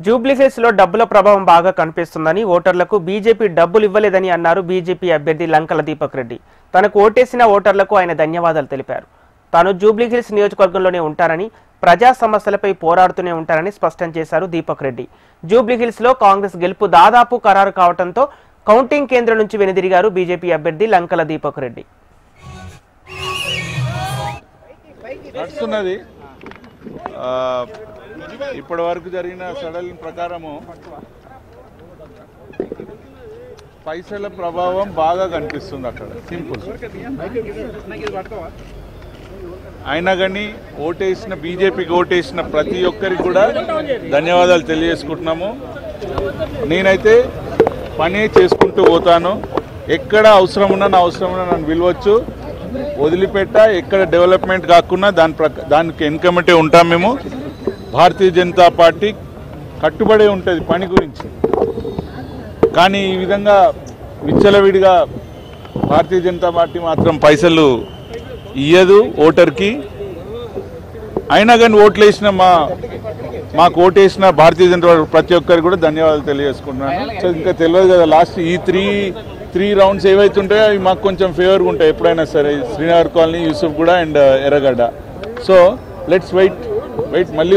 జూబ్లీహిల్స్ లో డబ్బుల ప్రభావం బాగా కనిపిస్తుందని ఓటర్లకు బీజేపీ డబ్బులు ఇవ్వలేదని అన్నారు బీజేపీ అభ్యర్థి లంకల దీపక్ రెడ్డి. తనకు ఓటేసిన ఓటర్లకు ఆయన ధన్యవాదాలు తెలిపారు. తాను జూబ్లీహిల్స్ నియోజకవర్గంలోనే ఉంటారని, ప్రజా సమస్యలపై పోరాడుతూనే ఉంటారని స్పష్టం చేశారు దీపక్ రెడ్డి. జూబ్లీహిల్స్ లో కాంగ్రెస్ గెలుపు దాదాపు ఖరారు కావడంతో కౌంటింగ్ కేంద్రం నుంచి వెనుదిరిగారు బీజేపీ అభ్యర్థి లంకల దీపక్ రెడ్డి. ఇప్పటి వరకు జరిగిన సడలిన ప్రకారము పైసల ప్రభావం బాగా కనిపిస్తుంది అక్కడ. సింపుల్. అయినా కానీ ఓటేసిన బీజేపీకి ఓటేసిన ప్రతి ఒక్కరికి కూడా ధన్యవాదాలు తెలియజేసుకుంటున్నాము. నేనైతే పని చేసుకుంటూ పోతాను. ఎక్కడ అవసరం ఉన్నా నన్ను పిలవచ్చు, వదిలిపెట్ట. ఎక్కడ డెవలప్మెంట్ కాకుండా దానికి వెనుకమంటే ఉంటాం. మేము భారతీయ జనతా పార్టీ కట్టుబడే ఉంటుంది పని గురించి. కానీ ఈ విధంగా విచ్చలవిడిగా భారతీయ జనతా పార్టీ మాత్రం పైసలు ఇయ్యదు ఓటర్కి. అయినా కానీ ఓట్లేసిన మాకు ఓటేసిన భారతీయ జనతా పార్టీ ప్రతి ఒక్కరికి కూడా ధన్యవాదాలు తెలియజేసుకుంటున్నాను. సో ఇంకా తెలియదు కదా, లాస్ట్ ఈ త్రీ రౌండ్స్ ఏవైతే ఉంటాయో అవి మాకు కొంచెం ఫేవర్గా ఉంటాయి ఎప్పుడైనా సరే. శ్రీనగర్ కాలనీ, యూసుఫ్ గూడ అండ్ ఎర్రగడ్డ. సో లెట్స్ వెయిట్ మళ్ళీ